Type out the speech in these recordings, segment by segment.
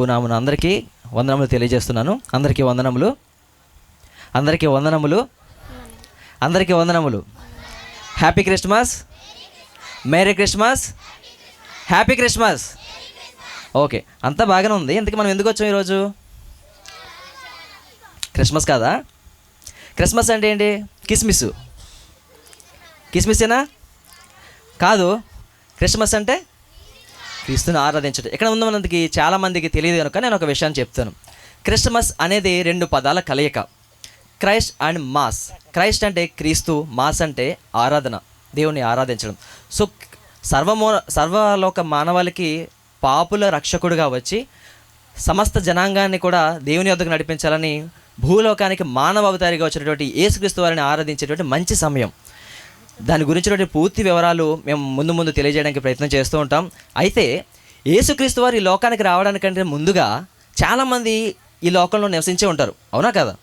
నామున అందరికీ వందనములు తెలియజేస్తున్నాను. అందరికీ వందనములు, అందరికీ వందనములు, అందరికీ వందనములు. Happy Christmas, merry Christmas, happy Christmas. Okay, అంతా బాగానే ఉంది. ఇంతకీ మనం ఎందుకు వచ్చాం ఈరోజు? క్రిస్మస్ కాదా? క్రిస్మస్ అంటే ఏంటి? కిస్మిస్. కిస్మిసేనా? కాదు. క్రిస్మస్ అంటే క్రీస్తుని ఆరాధించడం. ఇక్కడ ఉన్న మనకి చాలామందికి తెలియదు కనుక నేను ఒక విషయాన్ని చెప్తాను. క్రిస్మస్ అనేది రెండు పదాల కలయిక, క్రైస్ట్ అండ్ మాస్. క్రైస్ట్ అంటే క్రీస్తు, మాస్ అంటే ఆరాధన, దేవుని ఆరాధించడం. సో సర్వలోక మానవాళికి పాపుల రక్షకుడుగా వచ్చి సమస్త జనాంగాన్ని కూడా దేవుని వద్దకు నడిపించాలని భూలోకానికి మానవ అవతారిగా వచ్చినటువంటి యేసుక్రీస్తు వారిని ఆరాధించేటువంటి మంచి సమయం. దాని గురించినటువంటి పూర్తి వివరాలు మేము ముందు తెలియజేయడానికి ప్రయత్నం చేస్తూ ఉంటాం. అయితే యేసుక్రీస్తు వారు ఈ లోకానికి రావడానికంటే ముందుగా చాలామంది ఈ లోకంలో నివసించే ఉంటారు, అవునా కదా?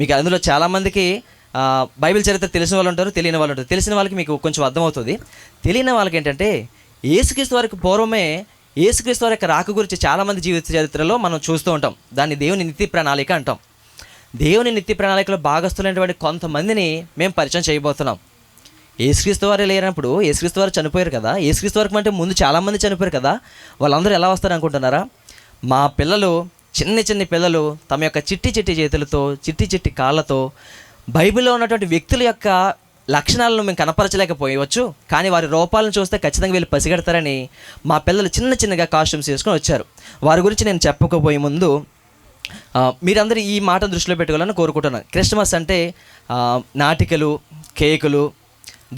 మీకు అందులో చాలామందికి బైబిల్ చరిత్ర తెలిసిన వాళ్ళు ఉంటారు, తెలియని వాళ్ళు ఉంటారు. తెలిసిన వాళ్ళకి మీకు కొంచెం అర్థమవుతుంది. తెలియని వాళ్ళకి ఏంటంటే యేసుక్రీస్తు వారికి పూర్వమే యేసుక్రీస్తు వారి యొక్క రాక గురించి చాలామంది జీవిత చరిత్రలో మనం చూస్తూ ఉంటాం. దాన్ని దేవుని నిత్య ప్రణాళిక అంటాం. దేవుని నిత్య ప్రణాళికలో భాగస్తులైనటువంటి కొంతమందిని మేము పరిచయం చేయబోతున్నాం. యేసుక్రీస్తు వారు లేనప్పుడు యేసుక్రీస్తు వారు చనిపోయారు కదా, యేసుక్రీస్తు వారికి అంటే ముందు చాలామంది చనిపోయారు కదా, వాళ్ళందరూ ఎలా వస్తారు అనుకుంటున్నారా? మా పిల్లలు, చిన్న పిల్లలు తమ యొక్క చిట్టి చేతులతో, చిట్టి కాళ్ళతో బైబిల్లో ఉన్నటువంటి వ్యక్తుల యొక్క లక్షణాలను మేము కనపరచలేకపోయవచ్చు, కానీ వారి రూపాలను చూస్తే ఖచ్చితంగా వీళ్ళు పసిగడతారని మా పిల్లలు చిన్నగా కాస్ట్యూమ్స్ వేసుకొని వచ్చారు. వారి గురించి నేను చెప్పకపోయే ముందు మీరందరూ ఈ మాట దృష్టిలో పెట్టుకోవాలని కోరుకుంటున్నాను. క్రిస్మస్ అంటే నాటికలు, కేకులు,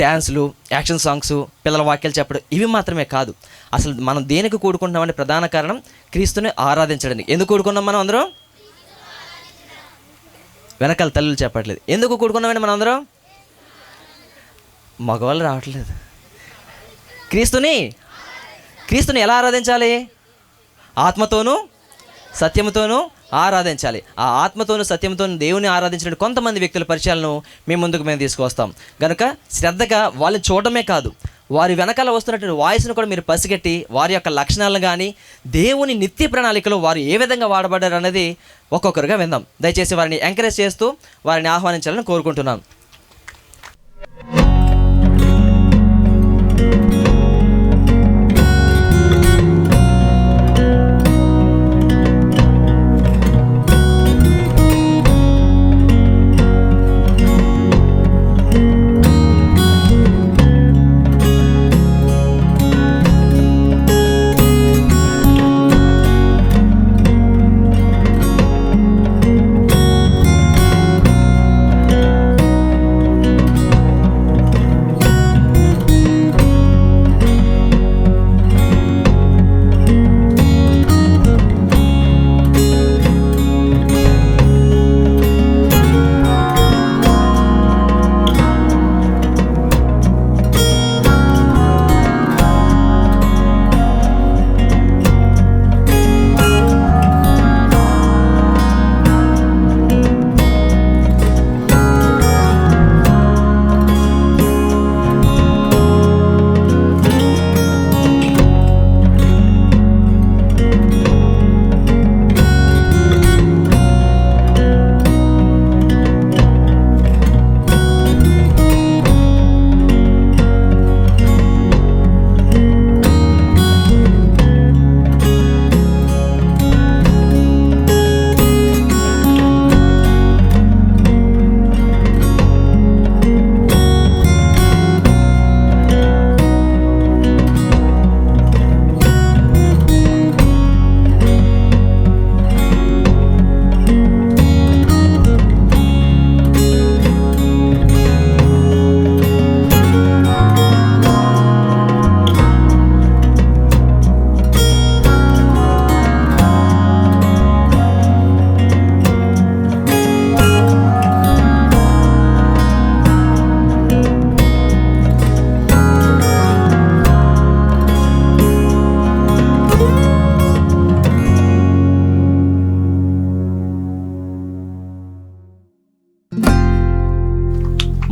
డ్యాన్సులు, యాక్షన్ సాంగ్స్, పిల్లల వాక్యాలు చెప్పడం ఇవి మాత్రమే కాదు. అసలు మనం దేనికి కూడుకుంటున్నామంటే ప్రధాన కారణం క్రీస్తుని ఆరాధించడానికి. ఎందుకు కూడుకున్నాం మనం అందరం? వెనకాల తల్లులు చెప్పట్లేదు. ఎందుకు కూడుకున్నామండి మనం అందరం? మగవాళ్ళు రావట్లేదు. క్రీస్తుని ఎలా ఆరాధించాలి? ఆత్మతోనూ సత్యముతోనూ ఆరాధించాలి. ఆ ఆత్మతోనూ సత్యంతోనూ దేవుని ఆరాధించిన కొంతమంది వ్యక్తుల పరిచయాలను మేము తీసుకువస్తాం. కనుక శ్రద్ధగా వాళ్ళని చూడటమే కాదు, వారి వెనకాల వస్తున్నటువంటి వాయిస్ను కూడా మీరు పసిగట్టి వారి యొక్క లక్షణాలను కానీ దేవుని నిత్య ప్రణాళికలో వారు ఏ విధంగా వాడబడ్డారు అన్నది ఒక్కొక్కరుగా విందాం. దయచేసి వారిని ఎంకరేజ్ చేస్తూ వారిని ఆహ్వానించాలని కోరుకుంటున్నాను.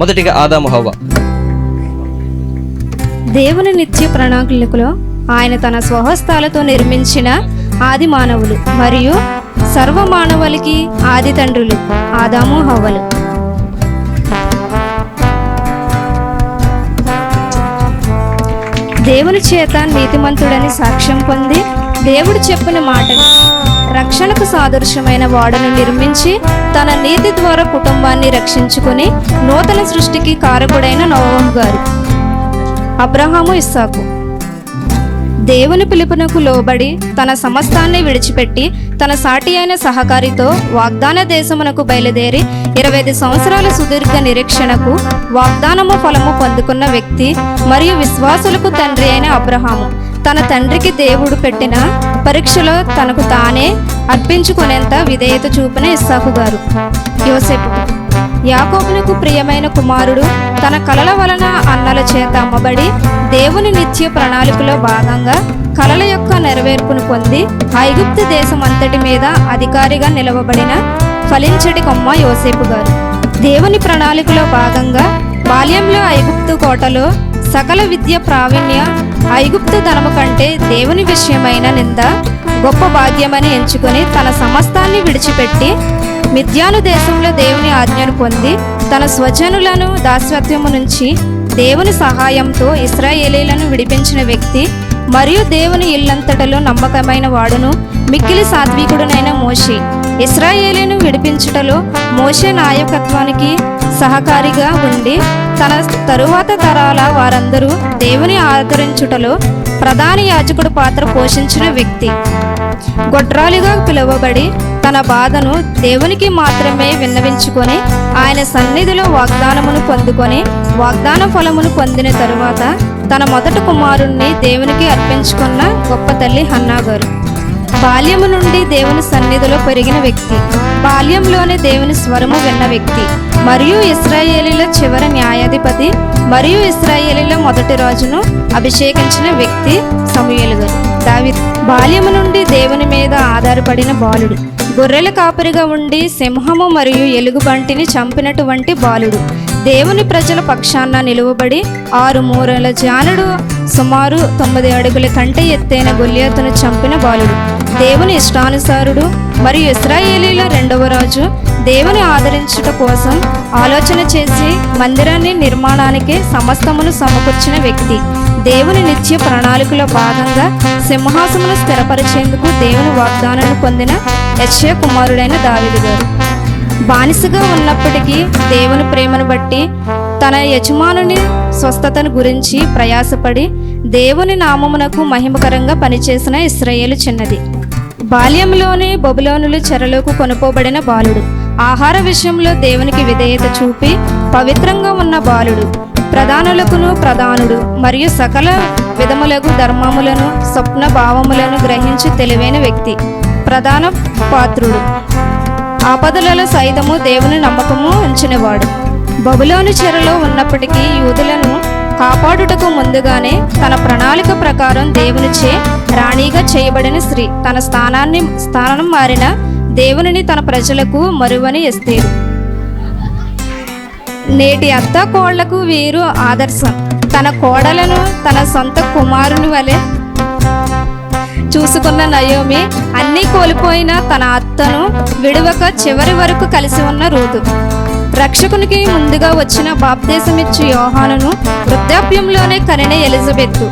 మొదటిగా ఆదాము హవ్వ. దేవుని నిత్య ప్రణాళికలో ఆయన తన స్వహస్తాలతో నిర్మించిన ఆది మానవులు మరియు సర్వ మానవులకి ఆది తండ్రులు ఆదాము హవ్వలు. దేవుని చేత నీతిమంతుడని సాక్ష్యం పొంది దేవుడు చెప్పిన మాటని రక్షణకు సాదృశ్యమైన వాడను నిర్మించి తన నీతి ద్వారా కుటుంబాన్ని రక్షించుకుని నూతన సృష్టికి కారకుడైన నోవహు గారు. అబ్రహాము, ఇస్సాకు దేవుని పిలుపునకు లోబడి తన సమస్తాన్ని విడిచిపెట్టి తన సాటి అయిన సహకారితో వాగ్దాన దేశమునకు బయలుదేరి 25 సంవత్సరాల సుదీర్ఘ నిరీక్షణకు వాగ్దానము ఫలము పొందుకున్న వ్యక్తి మరియు విశ్వాసులకు తండ్రి అయిన అబ్రహాము తన తండ్రికి దేవుడు పెట్టిన పరీక్షలో తనకు తానే అర్పించుకునేంత విధేయత చూపిన ఇస్సాకు గారు. యోసేపు యాకోబునకు ప్రియమైన కుమారుడు తన కలల వలన అన్నల చేత అమ్మబడి దేవుని నిత్య ప్రణాళికలో భాగంగా కలల యొక్క నెరవేర్పును పొంది ఐగుప్తు దేశం అంతటి మీద అధికారిగా నిలవబడిన ఫలించటి కొమ్మ యోసేపు గారు. దేవుని ప్రణాళికలో భాగంగా బాల్యంలో ఐగుప్తు కోటలో సకల విద్య ప్రావీణ్య ఐగుప్తు ధనము కంటే దేవుని విషయమైన నింద గొప్ప భాగ్యమని ఎంచుకొని తన సమస్తాన్ని విడిచిపెట్టి మిద్యాను దేశంలో దేవుని ఆజ్ఞను పొంది తన స్వజనులను దాస్యత్వము నుంచి దేవుని సహాయంతో ఇశ్రాయేలీలను విడిపించిన వ్యక్తి మరియు దేవుని ఇల్లంతటలో నమ్మకమైన వాడును మిక్కిలి సాత్వికుడునైన మోషే. ఇశ్రాయేలీను విడిపించుటలో మోషే నాయకత్వానికి సహకారిగా ఉండి తన తరువాత తరాల వారందరూ దేవుని ఆదరించుటలో ప్రధాన యాజకుడు పాత్ర పోషించిన వ్యక్తి. గొడ్రాలిగా పిలువబడి తన బాధను దేవునికి మాత్రమే విన్నవించుకొని ఆయన సన్నిధిలో వాగ్దానమును పొందుకొని వాగ్దాన ఫలమును పొందిన తరువాత తన మొదటి కుమారుణ్ణి దేవునికి అర్పించుకున్న గొప్ప తల్లి హన్నా గారు. బాల్యము నుండి దేవుని సన్నిధిలో పెరిగిన వ్యక్తి, బాల్యంలోనే దేవుని స్వరము విన్న వ్యక్తి మరియు ఇశ్రాయేలీల చివరి న్యాయాధిపతి మరియు ఇశ్రాయేలీల మొదటి రాజును అభిషేకించిన వ్యక్తి సమూయేలు గారు. దావీదు బాల్యము నుండి దేవుని మీద ఆధారపడిన బాలుడు, గొర్రెల కాపరిగా ఉండి సింహము మరియు ఎలుగుబంటిని చంపినటువంటి బాలుడు, దేవుని ప్రజల పక్షాన నిలువబడి 6 మూరల జానుడు సుమారు 9 అడుగుల కంటే ఎత్తైన గొల్లియాతును చంపిన బాలుడు, దేవుని ఇష్టానుసారుడు మరియు ఇశ్రాయేలీల రెండవ రాజు, దేవుని ఆదరించుట కోసం ఆలోచన చేసి మందిరాన్ని నిర్మాణానికి సమస్తమును సమకూర్చిన వ్యక్తి, దేవుని నిత్య ప్రణాళికలో భాగంగా సింహాసమును స్థిరపరిచేందుకు దేవుని వాగ్దానాన్ని పొందిన యెషయా కుమారుడైన దావీదు గారు. బానిసగా ఉన్నప్పటికీ దేవుని ప్రేమను బట్టి తన యజమానుని స్వస్థతను గురించి ప్రయాసపడి దేవుని నామమునకు మహిమకరంగా పనిచేసిన ఇశ్రాయేలు చిన్నది. బాల్యంలోనే బబులోనులు చెరలోకి కొనుపోబడిన బాలుడు, ఆహార విషయంలో దేవునికి విధేయత చూపి పవిత్రంగా ఉన్న బాలుడు, ప్రధానులకును ప్రధానుడు మరియు సకల విధములకు ధర్మములను స్వప్న భావములను గ్రహించి తెలివైన వ్యక్తి, ప్రధాన పాత్రుడు, ఆపదలలో సైతము దేవుని నమ్మకము ఉంచినవాడు. బబులోను చెరలో ఉన్నప్పటికీ యూదులను కాపాడుటకు ముందుగానే తన ప్రణాళిక ప్రకారం దేవునిచే రాణిగా చేయబడిన స్త్రీ, తన స్థానం మారిన దేవునిని తన ప్రజలకు మరువని ఎస్తేరు. నేటి అత్త కోళ్లకు వీరు ఆదర్శం. తన కోడలను తన సొంత కుమారుని వలె చూసుకున్న నయోమి అన్నీ కోల్పోయిన తన అత్తను విడువక చివరి వరకు కలిసి ఉన్న రూతు. రక్షకునికి ముందుగా వచ్చిన బాప్తిసమిచ్చు యోహానును వృద్ధాప్యంలోనే కనిన ఎలిజబెత్తు.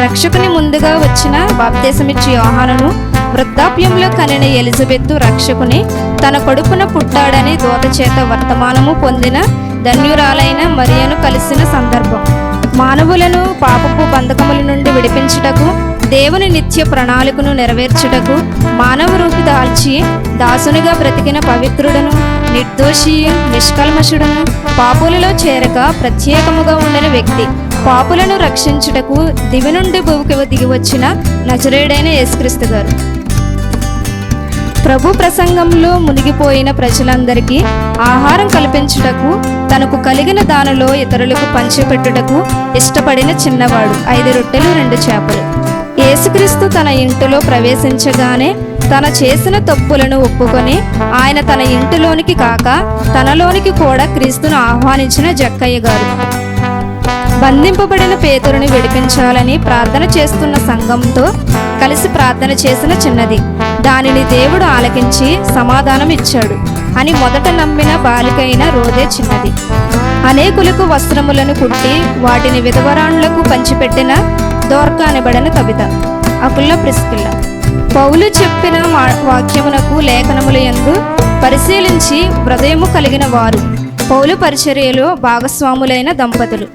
రక్షకుని ముందుగా వచ్చిన బాప్తిసమిచ్చు యోహానును వృద్ధాప్యంలో కనిన ఎలిజబెత్తు రక్షకుని తన కడుపున పుట్టాడని దూత చేత వర్తమానము పొందిన ధన్యురాలైన మరియను కలిసిన సందర్భం. మానవులను పాపపు బంధకముల నుండి విడిపించుటకు, దేవుని నిత్య ప్రణాళికను నెరవేర్చుటకు మానవ రూపి దాల్చి దాసునిగా బ్రతికిన పవిత్రుడను, నిర్దోషి, నిష్కల్మషుడును, పాపులలో చేరక ప్రత్యేకముగా ఉండిన వ్యక్తి, పాపులను రక్షించుటకు దివి నుండి భూమికి దిగివచ్చిన నజరేయుడైన యేసుక్రీస్తు గారు. ప్రభు ప్రసంగంలో మునిగిపోయిన ప్రజలందరికీ ఆహారం కల్పించుటకు, తనకు కలిగిన దానిలో ఇతరులకు పంచిపెట్టుటకు ఇష్టపడిన చిన్నవాడు, 5 రొట్టెలు 2 చేపలు. యేసుక్రీస్తు తన ఇంటిలో ప్రవేశించగానే తన చేసిన తప్పులను ఒప్పుకొని ఆయన తన ఇంటిలోనికి కాక తనలోనికి కూడా క్రీస్తును ఆహ్వానించిన జక్కయ్య గారు. బంధింపబడిన పేతురుని విడిపించాలని ప్రార్థన చేస్తున్న సంఘంతో కలిసి ప్రార్థన చేసిన చిన్నది. దానిని దేవుడు ఆలకించి సమాధానం ఇచ్చాడు అని మొదట నమ్మిన బాలిక అయిన రోదే చిన్నది. అనేకులకు వస్త్రములను కుట్టి వాటిని విధవరాణులకు పంచిపెట్టిన దోర్కా అనబడిన తబిత, అకుల్ల ప్రిస్కిల్ల. పౌలు చెప్పిన వాక్యమునకు లేఖనముల యందు పరిశీలించి హృదయము కలిగిన వారు పౌలు పరిచర్యలో భాగస్వాములైన దంపతులు.